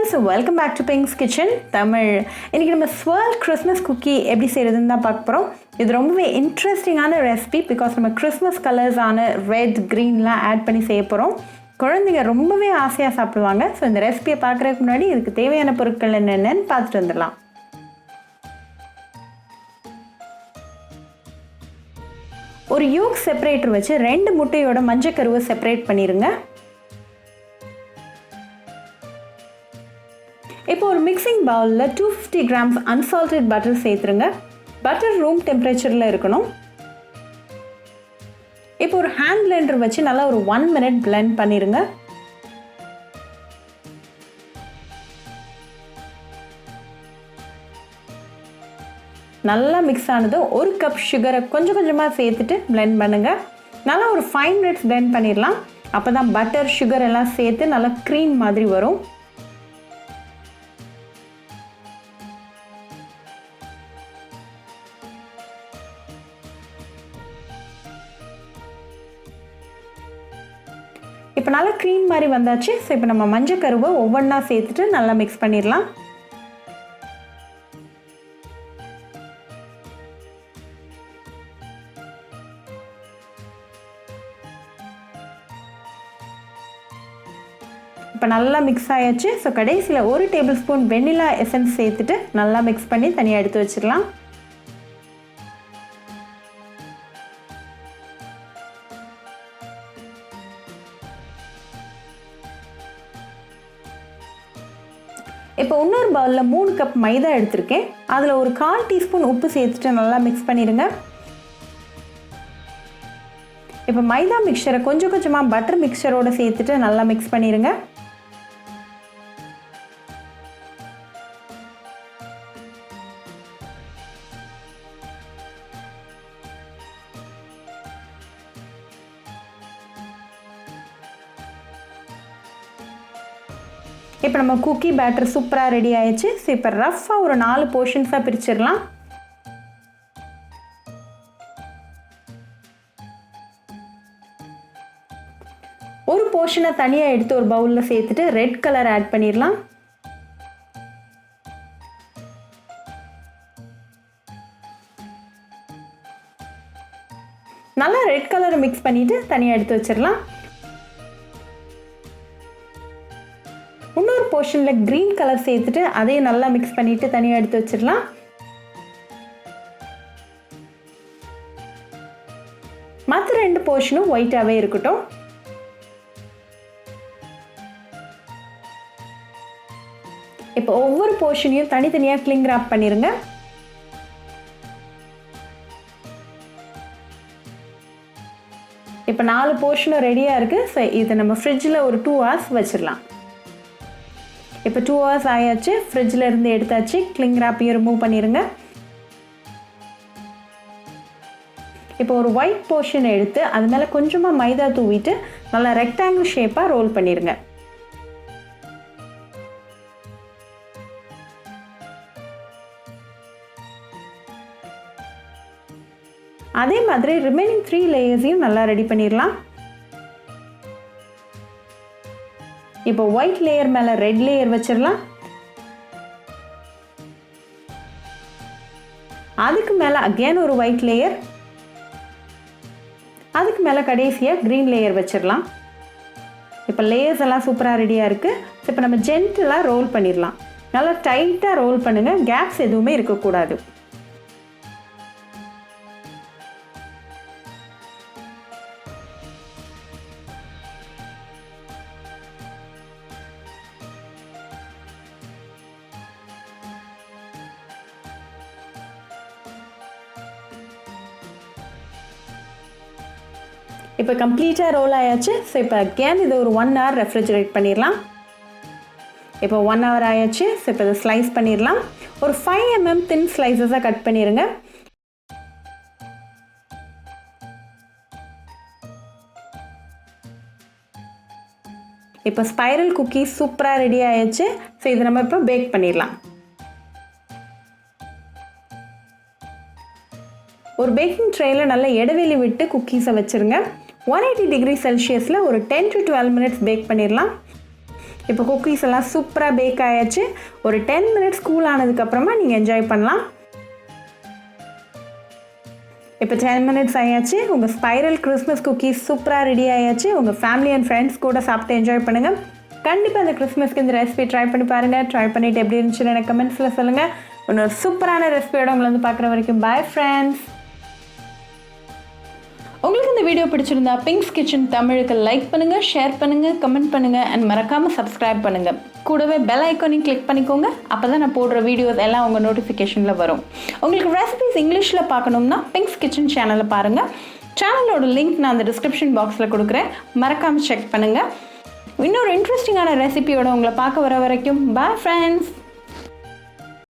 viewers, welcome back to Pink's Kitchen Tamil. இன்னைக்கு நம்ம swirl Christmas cookie எப்படி செய்யறதுன்னு தான் பார்க்க போறோம். இது ரொம்பவே இன்ட்ரஸ்டிங்கான ரெசிபி because நம்ம Christmas colors ஆன red, greenலாம் ஆட் பண்ணி செய்ய போறோம். குழந்தைங்க ரொம்பவே ஆசையா சாப்பிடுவாங்க. சோ இந்த ரெசிபியை பார்க்கறதுக்கு முன்னாடி இதுக்கு தேவையான பொருட்கள் என்னென்னன்னு பார்த்துட்டு வந்துடலாம். ஒரு yolk separator வச்சு ரெண்டு முட்டையோட மஞ்சள் கருவை செப்பரேட் பண்ணிருங்க. இப்போ ஒரு மிக்சிங் பவுல்ல 250 grams unsalted butter சேர்த்துருங்க. பட்டர் ரூம் டெம்பரேச்சர்ல இருக்கணும். இப்போ ஒரு ஹேண்ட் பிளெண்டர் வச்சு நல்லா ஒரு 1 minute blend பண்ணிருங்க. நல்லா மிக்ஸ் ஆனது ஒரு கப் சுகரை கொஞ்சம் கொஞ்சமா சேர்த்துட்டு blend பண்ணுங்க. நல்லா ஒரு 5 minutes blend பண்ணிரலாம். அப்பதான் பட்டர் சுகர் எல்லாம் சேர்த்து நல்லா cream மாதிரி வரும். இப்போ நல்லா cream மாதிரி வந்தாச்சு. சோ இப்போ நம்ம மஞ்சள் கருவை ஒவ்வொண்ணா சேர்த்துட்டு நல்லா mix பண்ணிரலாம். இப்போ நல்லா mix ஆயாச்சு. சோ கடைசில 1 tablespoon vanilla essence சேர்த்துட்டு நல்லா mix பண்ணி தனியா எடுத்து வச்சிரலாம். இப்போ இன்னொரு பவுல்ல 3 கப் மைதா எடுத்துர்க்கேன். அதுல ஒரு 1/4 டீஸ்பூன் உப்பு சேர்த்துட்டு நல்லா mix பண்ணிருங்க. இப்போ மைதா மிக்சரை கொஞ்சம் கொஞ்சமா பட்டர் மிக்சரோட சேர்த்துட்டு நல்லா mix பண்ணிருங்க. இப்போ நம்ம குக்கி பேட்டர் சூப்பரா ரெடி ஆயிடுச்சு. சோ இப்போ ரஃப்பா ஒரு 4 போர்ஷன்ஸா பிரிச்சிரலாம். ஒரு போர்ஷனை தனியா எடுத்து ஒரு பவுல்ல சேர்த்துட்டு ரெட் கலர் ஆட் பண்ணிரலாம். நல்லா ரெட் கலரை mix பண்ணிட்டு தனியா எடுத்து வச்சிரலாம். இன்னொரு போர்ஷன்ல green கலர் சேர்த்துட்டு அதையும் நல்லா mix பண்ணிட்டு தனியா எடுத்து வச்சிரலாம். மற்ற ரெண்டு போர்ஷனும் ஒயிட்டாவே இருக்கட்டும். இப்போ ஒவ்வொரு போர்ஷனையும் தனித்தனியா cling wrap பண்ணிருங்க. இப்போ 4 போர்ஷனும் ரெடியா இருக்கு. சோ இத நம்ம ஃப்ரிட்ஜ்ல ஒரு 2 hours வச்சிரலாம். இப்போ 2 hours ஆயாச்சு. ஃப்ரிட்ஜ்ல இருந்து எடுத்தாச்சு. cling wrap ரிமூவ் பண்ணிருங்க. இப்போ ஒரு ஒயிட் போர்ஷன் எடுத்து அது மேல கொஞ்சமா மைதா தூவிட்டு நல்லா ரெக்டாங்கிள் ஷேப்பா ரோல் பண்ணிருங்க. அதே மாதிரி ரிமைனிங் 3 லேயர்ஸையும் நல்லா ரெடி பண்ணிரலாம். இப்போ ஒயிட் லேயர் மேல ரெட் லேயர் வச்சிரலாம். அதுக்கு மேல அகைன் ஒரு ஒயிட் லேயர். அதுக்கு மேல கடைசியா green லேயர் வச்சிரலாம். இப்போ லேயர்ஸ் எல்லாம் சூப்பரா ரெடியா இருக்கு. இப்போ நம்ம ஜென்டிலா ரோல் பண்ணிரலாம். நல்லா டைட்டா ரோல் பண்ணுங்க. கேப்ஸ் எதுவுமே இருக்க கூடாது. இப்போ கம்ப்ளீட்டா ரோல் ஆயாச்சு. சோ இப்போ again இது ஒரு 1 hour ரெஃப்ரிஜரேட் பண்ணிரலாம். இப்போ 1 hour ஆயாச்சு. சோ இப்போ இத ஸ்லைஸ் பண்ணிரலாம். ஒரு 5 mm thin slices-ஆ கட் பண்ணிருங்க. இப்போ ஸ்பைரல் குக்கி சூப்பரா ரெடி ஆயாச்சு. சோ இத நம்ம இப்போ பேக் பண்ணிரலாம். ஒரு பேக்கிங் ட்ரேல நல்ல இடைவெளி விட்டு குக்கீஸை வச்சிருங்க. 180 degree Celsiusல ஒரு 10 to 12 minutes பேக் பண்ணிரலாம். இப்போ குக்கீஸ் எல்லாம் சூப்பராக பேக் ஆயாச்சு. ஒரு 10 மினிட்ஸ் கூல் ஆனதுக்கப்புறமா நீங்கள் என்ஜாய் பண்ணலாம். இப்போ 10 மினிட்ஸ் ஆயாச்சு. உங்கள் ஸ்பைரல் கிறிஸ்மஸ் குக்கீஸ் சூப்பராக ரெடி ஆயாச்சு. உங்கள் ஃபேமிலி அண்ட் ஃப்ரெண்ட்ஸ் கூட சாப்பிட்டு என்ஜாய் பண்ணுங்கள். கண்டிப்பாக இந்த கிறிஸ்மஸ்க்கு இந்த ரெசிபி ட்ரை பண்ணி பாருங்கள். ட்ரை பண்ணிவிட்டு எப்படி இருந்துச்சுன்னு எனக்கு கமெண்ட்ஸில் சொல்லுங்கள். இன்னொரு சூப்பரான ரெசிபியோட உங்களை வந்து பார்க்குற வரைக்கும் பாய் ஃப்ரெண்ட்ஸ். உங்களுக்கு இந்த வீடியோ பிடிச்சிருந்தா பிங்க்ஸ் கிச்சன் தமிழுக்கு லைக் பண்ணுங்கள், ஷேர் பண்ணுங்கள், கமெண்ட் பண்ணுங்கள் அண்ட் மறக்காமல் சப்ஸ்கிரைப் பண்ணுங்கள். கூடவே பெல் ஐக்கானையும் கிளிக் பண்ணிக்கோங்க. அப்போ தான் நான் போடுற வீடியோஸ் எல்லாம் உங்கள் நோட்டிஃபிகேஷனில் வரும். உங்களுக்கு ரெசிபிஸ் இங்கிலீஷில் பார்க்கணும்னா பிங்க்ஸ் கிச்சன் சேனலை பாருங்கள். சேனலோட லிங்க் நான் அந்த டிஸ்கிரிப்ஷன் பாக்ஸில் கொடுக்குறேன். மறக்காமல் செக் பண்ணுங்கள். இன்னொரு இன்ட்ரெஸ்டிங்கான ரெசிபியோட உங்களை பார்க்க வர வரைக்கும் பாய் ஃப்ரெண்ட்ஸ்.